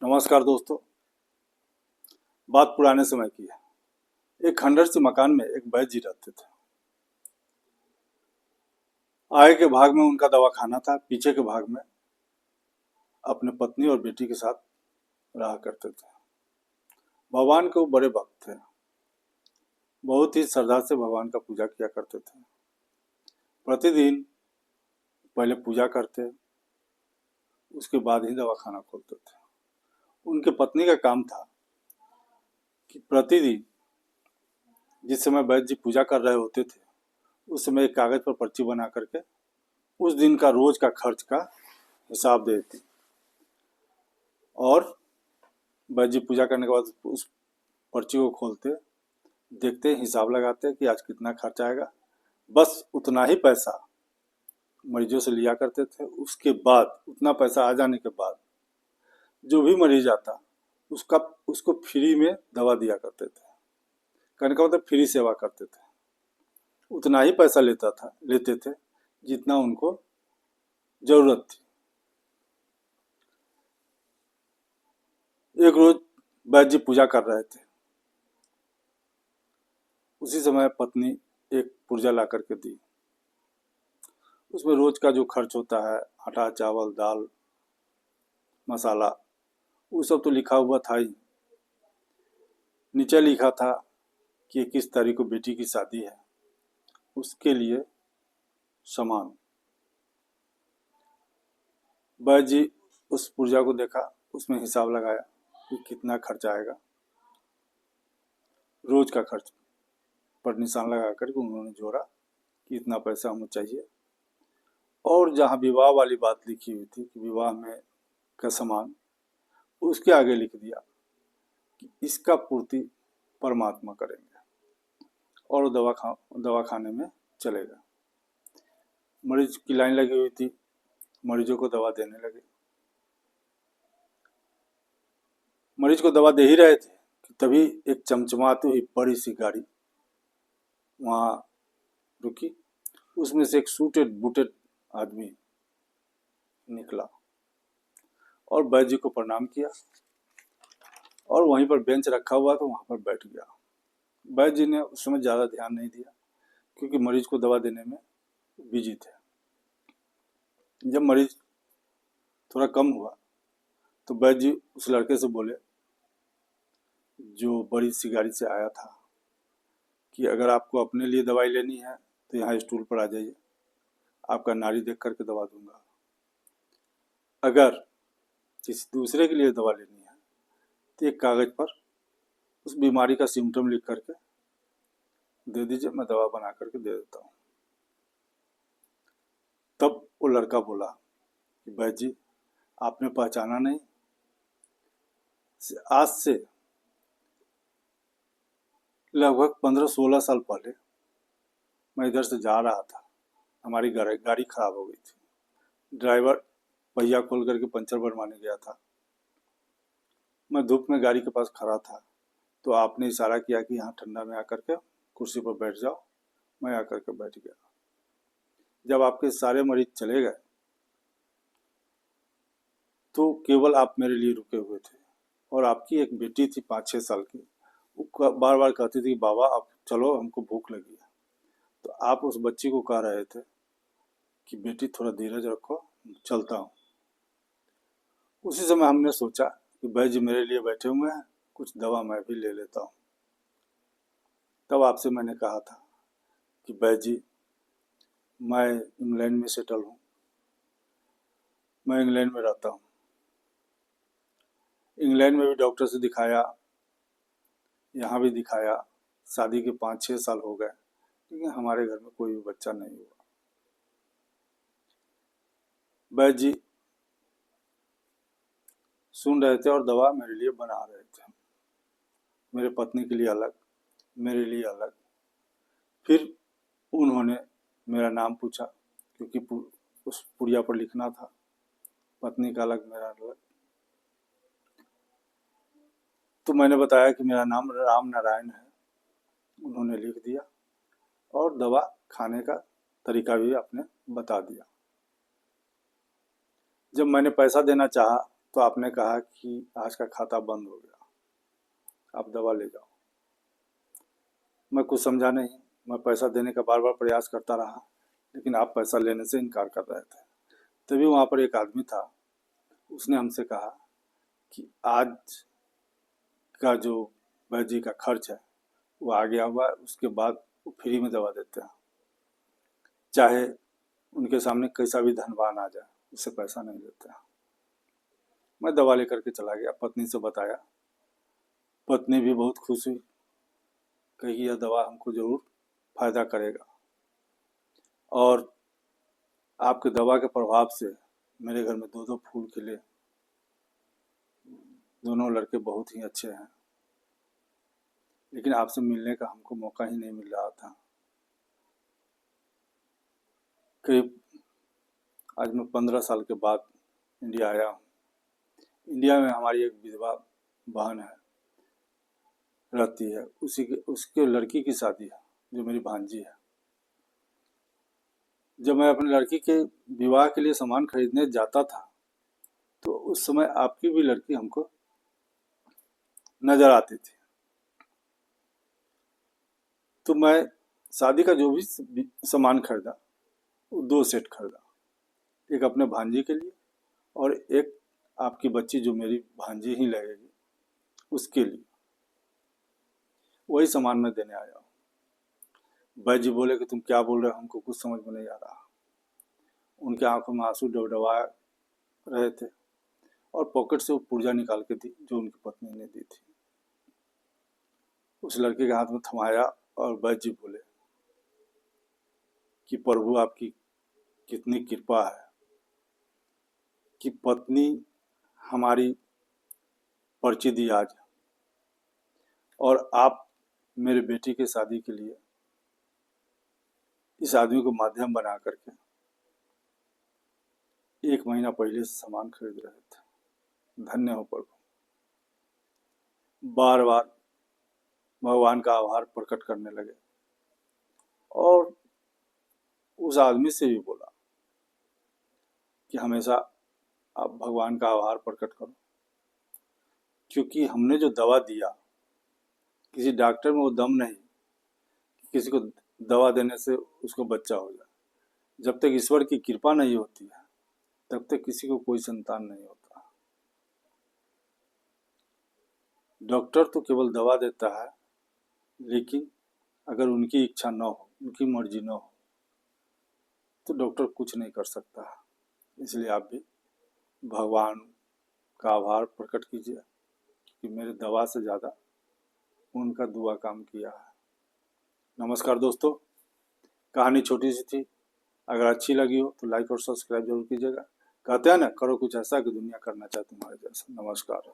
नमस्कार दोस्तों। बात पुराने समय की है। एक खंडहर से मकान में एक वैद्य जी रहते थे। आगे के भाग में उनका दवाखाना था, पीछे के भाग में अपने पत्नी और बेटी के साथ रहा करते थे। भगवान के वो बड़े भक्त थे। बहुत ही श्रद्धा से भगवान का पूजा किया करते थे। प्रतिदिन पहले पूजा करते, उसके बाद ही दवाखाना खोलते थे। उनके पत्नी का काम था कि प्रतिदिन जिस समय वैद्य जी पूजा कर रहे होते थे, उस समय एक कागज पर पर्ची बना करके उस दिन का रोज का खर्च का हिसाब देती और वैद्य जी पूजा करने के बाद उस पर्ची को खोलते, देखते, हिसाब लगाते कि आज कितना खर्च आएगा। बस उतना ही पैसा मरीजों से लिया करते थे। उसके बाद उतना पैसा आ जाने के बाद जो भी मरीज आता उसको फ्री में दवा दिया करते थे। कहने का मतलब फ्री सेवा करते थे। उतना ही पैसा लेते थे जितना उनको जरूरत थी। एक रोज वैद्य जी पूजा कर रहे थे। उसी समय पत्नी एक पुर्जा ला करके दी। उसमें रोज का जो खर्च होता है, आटा, चावल, दाल, मसाला, वो सब तो लिखा हुआ था ही। नीचे लिखा था कि 21 तारीख को बेटी की शादी है, उसके लिए सामान। वैद्य जी उस पुर्जा को देखा, उसमें हिसाब लगाया कि कितना खर्च आएगा। रोज का खर्च पर निशान लगा करके उन्होंने जोड़ा कि इतना पैसा हमें चाहिए। और जहाँ विवाह वाली बात लिखी हुई थी कि विवाह में का सामान, उसके आगे लिख दिया कि इसका पूर्ति परमात्मा करेंगे और दवाखाने में चलेगा। मरीज की लाइन लगी हुई थी, मरीजों को दवा देने लगे। मरीज को दवा दे ही रहे थे कि तभी एक चमचमाती हुई बड़ी सी गाड़ी वहाँ रुकी। उसमें से एक सूटेड बूटेड आदमी निकला और वैद्य जी को प्रणाम किया और वहीं पर बेंच रखा हुआ था, वहाँ पर बैठ गया। वैद्य जी ने उस समय ज़्यादा ध्यान नहीं दिया क्योंकि मरीज को दवा देने में बिजी थे। जब मरीज थोड़ा कम हुआ तो वैद्य जी उस लड़के से बोले, जो बड़ी सी गाड़ी से आया था, कि अगर आपको अपने लिए दवाई लेनी है तो यहाँ स्टूल पर आ जाइए, आपका नाड़ी देख करके दवा दूंगा। अगर किसी दूसरे के लिए दवा लेनी है तो एक कागज पर उस बीमारी का सिम्टम लिख करके दे दीजिए, मैं दवा बना करके दे देता हूँ। तब वो लड़का बोला कि वैद्य जी, आपने पहचाना नहीं? आज से लगभग 15-16 साल पहले मैं इधर से जा रहा था, हमारी गाड़ी खराब हो गई थी। ड्राइवर पहिया खोल करके पंचर बनवाने गया था। मैं धूप में गाड़ी के पास खड़ा था तो आपने इशारा किया कि यहाँ ठंडा में आकर के कुर्सी पर बैठ जाओ। मैं आकर के बैठ गया। जब आपके सारे मरीज चले गए तो केवल आप मेरे लिए रुके हुए थे और आपकी एक बेटी थी 5-6 साल की, वो बार बार कहती थी, बाबा आप चलो, हमको भूख लगी है। तो आप उस बच्ची को कह रहे थे कि बेटी थोड़ा धीरज रखो, चलता हूँ। उसी समय हमने सोचा कि वैद्य जी मेरे लिए बैठे हुए हैं, कुछ दवा मैं भी ले लेता हूँ। तब आपसे मैंने कहा था कि वैद्य जी, मैं इंग्लैंड में सेटल हूँ, मैं इंग्लैंड में रहता हूँ। इंग्लैंड में भी डॉक्टर से दिखाया, यहाँ भी दिखाया, शादी के 5-6 साल हो गए, लेकिन हमारे घर में कोई भी बच्चा नहीं हुआ। वैद्य जी सुन रहे थे और दवा मेरे लिए बना रहे थे, मेरे पत्नी के लिए अलग, मेरे लिए अलग। फिर उन्होंने मेरा नाम पूछा क्योंकि उस पुड़िया पर लिखना था, पत्नी का अलग, मेरा अलग। तो मैंने बताया कि मेरा नाम राम नारायण है। उन्होंने लिख दिया और दवा खाने का तरीका भी आपने बता दिया। जब मैंने पैसा देना चाहा तो आपने कहा कि आज का खाता बंद हो गया, आप दवा ले जाओ। मैं कुछ समझा नहीं, मैं पैसा देने का बार बार प्रयास करता रहा, लेकिन आप पैसा लेने से इनकार कर रहे थे। तभी वहाँ पर एक आदमी था, उसने हमसे कहा कि आज का जो वैद्य जी का खर्च है वो आ गया हुआ है, उसके बाद वो फ्री में दवा देते हैं, चाहे उनके सामने कैसा भी धनवान आ जाए, उससे पैसा नहीं लेते हैं। मैं दवा लेकर के चला गया, पत्नी से बताया, पत्नी भी बहुत खुश हुई, कही यह दवा हमको जरूर फायदा करेगा। और आपके दवा के प्रभाव से मेरे घर में दो फूल खिले, दोनों लड़के बहुत ही अच्छे हैं, लेकिन आपसे मिलने का हमको मौका ही नहीं मिल रहा था। करीब आज मैं 15 साल के बाद इंडिया आया हूँ। इंडिया में हमारी एक विधवा बहन है, रहती है, उसके लड़की की शादी है, जो मेरी भांजी है। जब मैं अपनी लड़की के विवाह के लिए सामान खरीदने जाता था, तो उस समय आपकी भी लड़की हमको नजर आती थी। तो मैं शादी का जो भी सामान खरीदा, वो 2 सेट खरीदा, एक अपने भांजी के लिए और एक आपकी बच्ची जो मेरी भांजी ही लगेगी उसके लिए। वही सामान मैं देने आया हूँ। भाई जी बोले कि तुम क्या बोल रहे हो, हमको कुछ समझ में नहीं आ रहा। उनके आंखों में आंसू डबडबा रहे थे और पॉकेट से वो पुर्जा निकाल के दी जो उनकी पत्नी ने दी थी। उस लड़के के हाथ में थमाया और वैद्य जी बोले कि प्रभु आपकी कितनी कृपा है कि पत्नी हमारी पर्ची दी आज, और आप मेरे बेटी के शादी के लिए इस आदमी को माध्यम बना करके 1 महीना पहले से सामान खरीद रहे थे। धन्य हो प्रभु। बार बार भगवान का आभार प्रकट करने लगे और उस आदमी से भी बोला कि हमेशा आप भगवान का आभार प्रकट करो, क्योंकि हमने जो दवा दिया, किसी डॉक्टर में वो दम नहीं कि किसी को दवा देने से उसको बच्चा हो जाए। जब तक ईश्वर की कृपा नहीं होती है, तब तक किसी को कोई संतान नहीं होता। डॉक्टर तो केवल दवा देता है, लेकिन अगर उनकी इच्छा न हो, उनकी मर्जी न हो, तो डॉक्टर कुछ नहीं कर सकता। इसलिए आप भी भगवान का आभार प्रकट कीजिए कि मेरे दवा से ज़्यादा उनका दुआ काम किया है। नमस्कार दोस्तों, कहानी छोटी सी थी, अगर अच्छी लगी हो तो लाइक और सब्सक्राइब जरूर कीजिएगा। कहते हैं ना, करो कुछ ऐसा कि दुनिया करना चाहे तुम्हारे जैसा। नमस्कार।